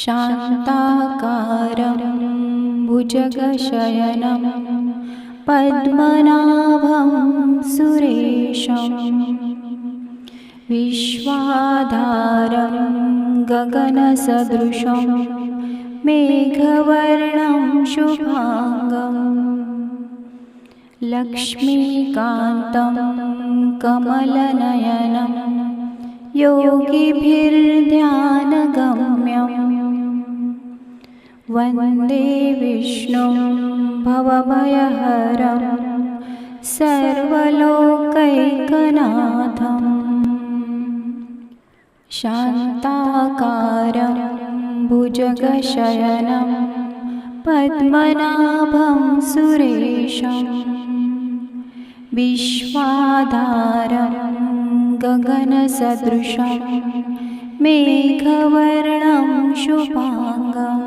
शान्ताकारं भुजगशयनं पद्मनाभं सुरेशं विश्वाधारं गगनसदृशं मेघवर्णं शुभांगं लक्ष्मीकान्तं कमलनयनं योगिभिर्ध्यानगम्यं वन्दे विष्णुं भवभयहरं सर्वलोकैकनाथं शान्ताकारं भुजगशयनं पद्मनाभं सुरेशं विश्वाधारं गगनसदृशं मेघवर्णं शुभांगं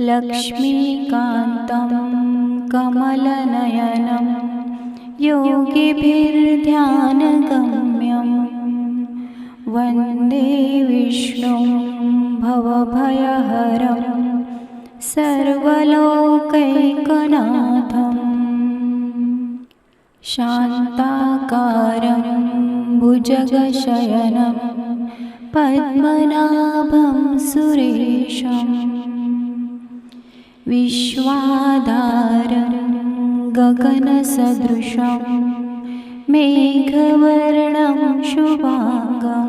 लक्ष्मीकान्तं कमलनयनं योगिभिर्ध्यानगम्यं वन्दे विष्णुं भवभयहरं सर्वलोकैकनाथं शान्ताकारं भुजगशयनं पद्मनाभं सुरेशं विश्वाधारं गगनसदृशं मेघवर्णं शुभांगं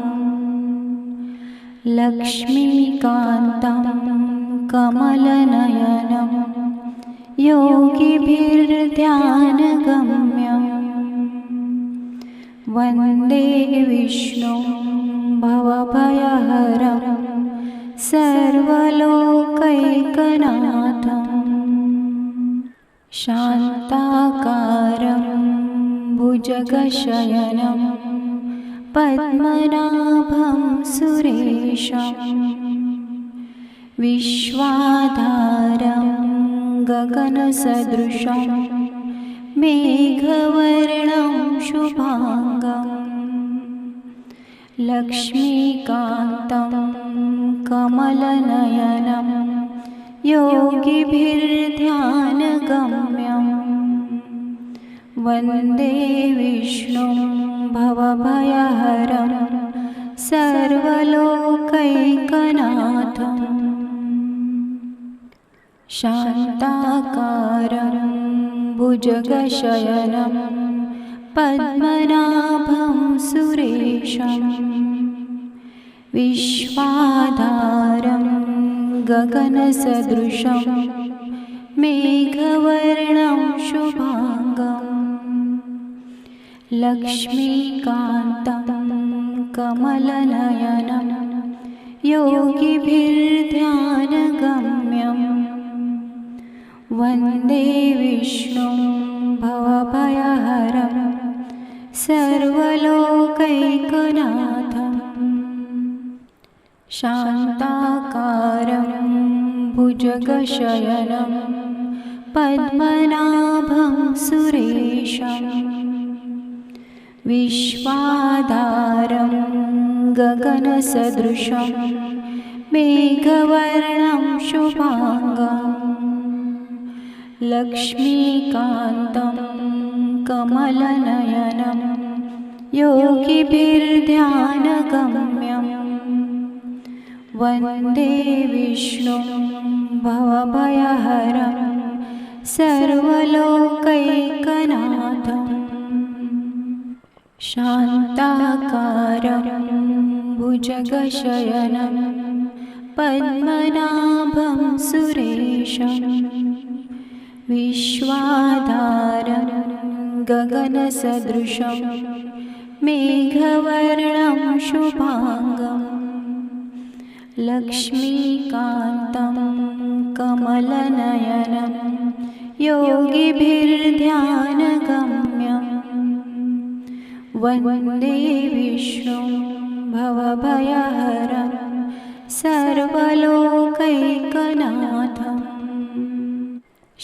लक्ष्मीकान्तं कमलनयनं योगिभिर्ध्यानगम्यं वन्दे विष्णुं भवभयहरं सर्वलोकैकनाथं शान्ताकारं भुजगशयनं पद्मनाभं सुरेशं विश्वाधारं गगनसदृशं मेघवर्णं शुभांगं लक्ष्मीकान्तं कमलनयनं योगिभिर्ध्यानगम्यं वन्दे विष्णुं भवभयहरं सर्वलोकैकनाथं शान्ताकारं भुजगशयनं पद्मनाभं सुरेशं विश्वाधारं गगनसदृशं मेघवर्णं शुभांगं लक्ष्मीकान्तं कमलनयनं योगिभिर्ध्यानगम्यं वन्दे विष्णुं भवभयहरं सर्वलोकैकनाथं शान्ताकारं भुजगशयनं पद्मनाभं सुरेशं विश्वाधारं गगनसदृशं मेघवर्णं शुभांगं लक्ष्मीकान्तं कमलनयनं योगिभिर्ध्यानगम्यं वन्दे विष्णुं भवभयहरं सर्वलोकैकनाथं शान्ताकारं भुजगशयनं पद्मनाभं सुरेशं विश्वाधारं गगनसदृशं मेघवर्णं शुभांगं लक्ष्मीकान्तं कमलनयनं योगिभिर्ध्यानगम्यं वन्दे विष्णुं भवभयहरं सर्वलोकैकनाथं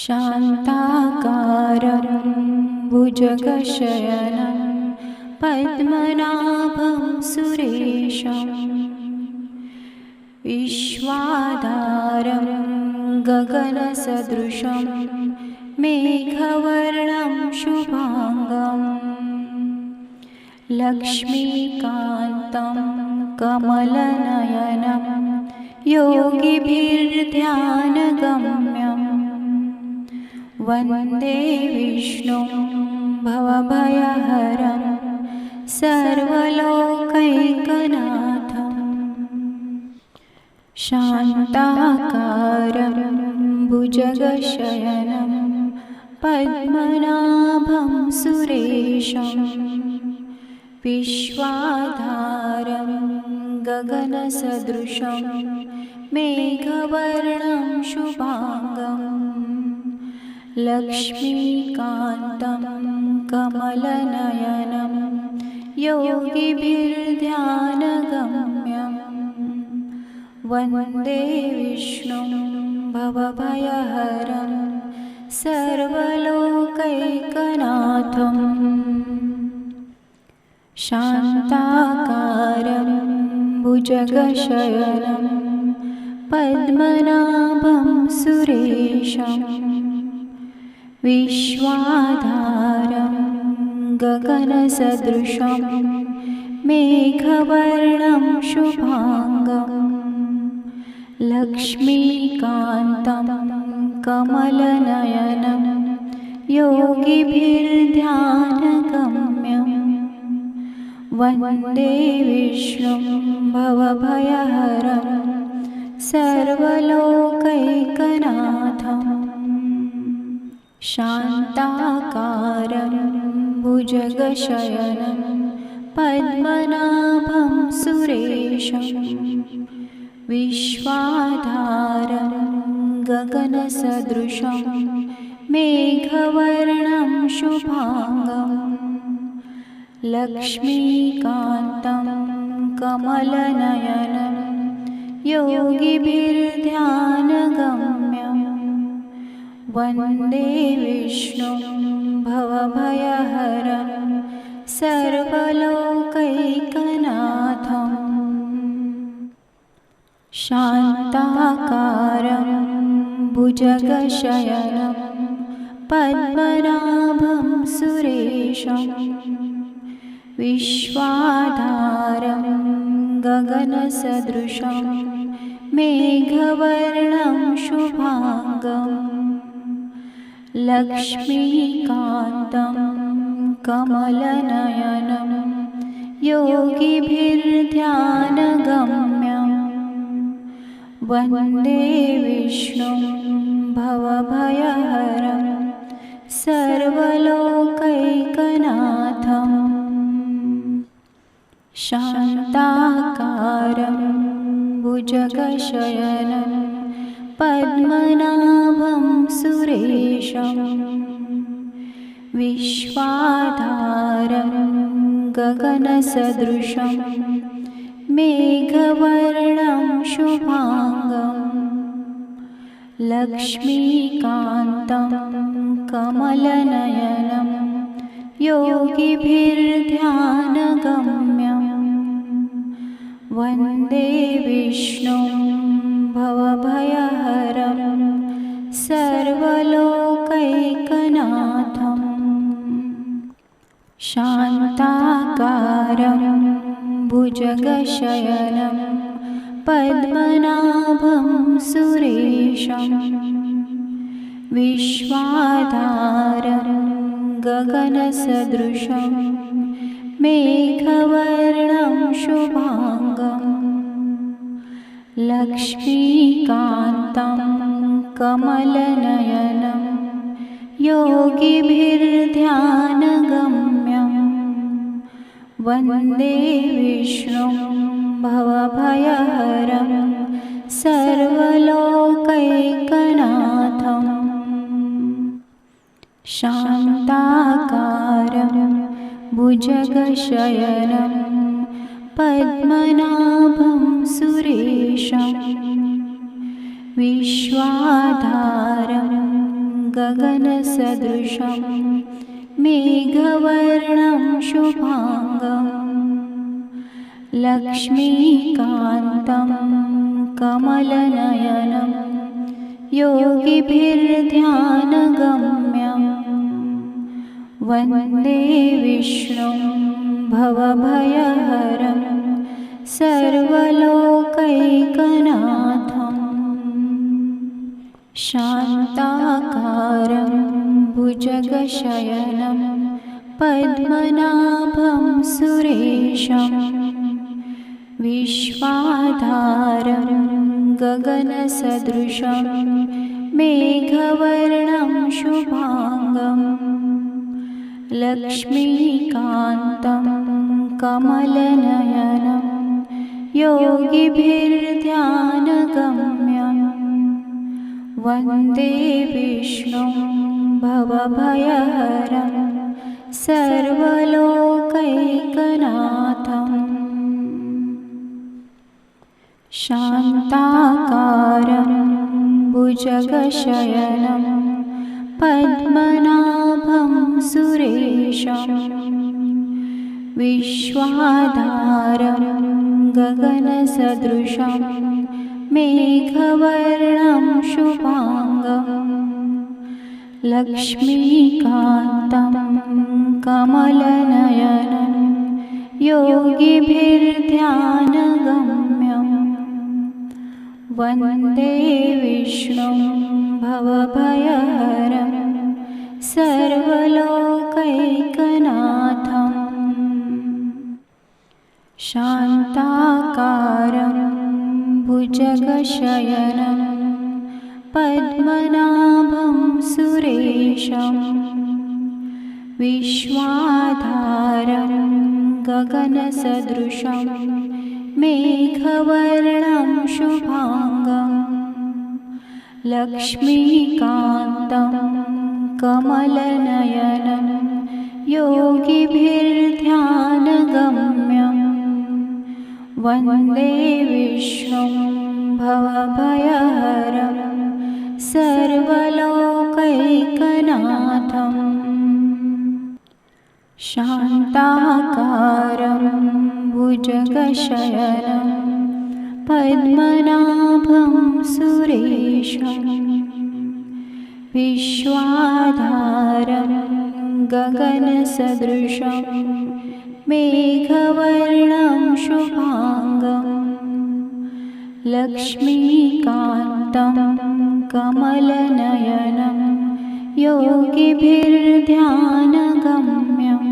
शान्ताकारं भुजगशयनं पद्मनाभं सुरेशं विश्वाधारं गगनसदृशं मेघवर्णं शुभांगं लक्ष्मीकान्तं कमलनयनं योगिभिर्ध्यानगम्यं वन्दे विष्णुं भवभयहरं सर्वलोकैकनाथम् शान्ताकारं भुजगशयनं पद्मनाभं सुरेशं विश्वाधारं गगनसदृशं मेघवर्णं शुभांगं लक्ष्मीकान्तं कमलनयनं योगिभिर्ध्यानगम्यं वन्दे विष्णुं भवभयहरं सर्वलोकैकनाथम् शान्ताकारं भुजगशयनं पद्मनाभं सुरेशं विश्वाधारं गगनसदृशं मेघवर्णं शुभांगं लक्ष्मीकान्तं कमलनयनं योगिभिर्ध्यानगम्यं वन्दे विष्णुं भवभयहरं सर्वलोकैकनाथम् शान्ताकारं भुजगशयनं पद्मनाभं सुरेशं विश्वाधारं गगनसदृशं मेघवर्णं शुभांगं लक्ष्मीकान्तं कमलनयनं योगिभिर्ध्यानगम्यं वन्दे विष्णुं भवभयहरं सर्वलोकैकनाथम् शान्ताकारं भुजगशयनं पद्मनाभं सुरेशं विश्वाधारं गगनसदृशं मेघवर्णं शुभांगं लक्ष्मीकान्तं कमलनयनं योगिभिर्ध्यानगम्यं वन्दे विष्णुं भवभयहरं सर्वलोकैकनाथम् शान्ताकारं भुजगशयनं पद्मनाभं सुरेशं विश्वाधारं गगनसदृशं मेघवर्णं शुभांगं लक्ष्मीकान्तं कमलनयनं योगिभिर्ध्यानगम्यं वन्दे विष्णुं भवभयहरं सर्वलोकैकनाथम् शान्ताकारं भुजगशयनं पद्मनाभं सुरेशं विश्वाधारं गगनसदृशं मेघवर्णं शुभांगं लक्ष्मीकान्तं कमलनयनं योगिभिर्ध्यानगम्यं वन्दे विष्णुं भवभयहरं सर्वलोकैकनाथम् शान्ताकारं भुजगशयनं पद्मनाभं सुरेशं विश्वाधारं गगनसदृशं मेघवर्णं शुभांगं लक्ष्मीकान्तं कमलनयनं योगिभिर्ध्यानगम्यं वन्दे विष्णुं भवभयहरं सर्वलोकैकनाथम्। शान्ताकारं भुजगशयनं पद्मनाभं सुरेशं विश्वाधारं गगनसदृशं मेघवर्णं शुभाङ्गं लक्ष्मीकान्तं कमलनयनं योगिभिर्ध्यानगम्यं वन्दे विष्णुं भवभयहरं सर्वलोकैकनाथम्। शान्ताकारं भुजगशयनं पद्मनाभं सुरेशं विश्वाधारं गगनसदृशं मेघवर्णं शुभाङ्गं लक्ष्मीकान्तं कमलनयनं योगिभिर्ध्यानगम्यं वन्दे विष्णुं भवभयहरं सर्वलोकैकनाथम्। शान्ताकारं भुजगशयनं पद्मनाभं सुरेशं विश्वाधारं गगनसदृशं मेघवर्णं शुभाङ्गं लक्ष्मीकान्तं कमलनयनं योगिभिर्ध्यानगम्यं वन्दे विष्णुं भवभयहरं सर्वलोकैकनाथम्। शान्ताकारं भुजगशयनं पद्मनाभं सुरेशं विश्वाधारं गगनसदृशं मेघवर्णं शुभाङ्गं लक्ष्मीकान्तं कमलनयनं योगिभिर्ध्यानगम्यं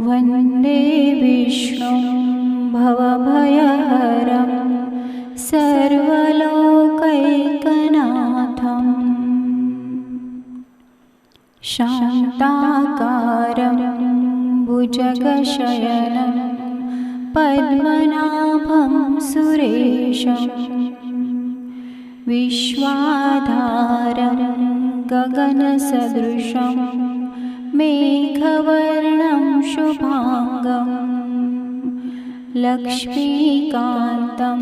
वन्दे विष्णुं भवभयहरं सर्वलोकैकनाथम्। शान्ताकारं भुजगशयनं पद्मनाभं सुरेशं विश्वाधारं गगनसदृशं मेघवर्णं शुभाङ्गं लक्ष्मीकान्तं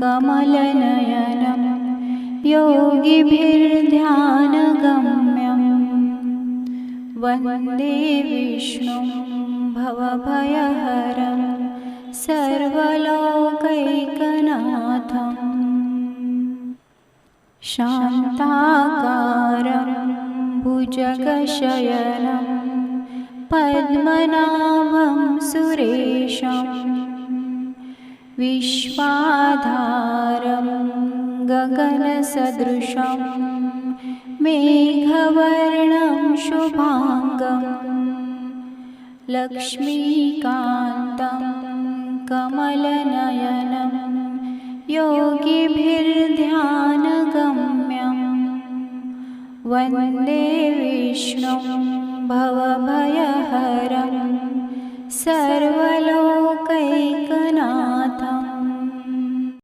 कमलनयनं योगिभिर्ध्यानगम्यं वन्दे विष्णुं भवभयहरं सर्वलोकैकनाथम्। शान्ताकारं भुजगशयनं पद्मनाभं सुरेशं विश्वाधारं गगनसदृशं मेघवर्णं शुभाङ्गं लक्ष्मीकान्तं कमलनयनं योगिभिर्ध्यानगम्यं वन्दे विष्णुं भवभयहरं सर्वलोकैकनाथम्।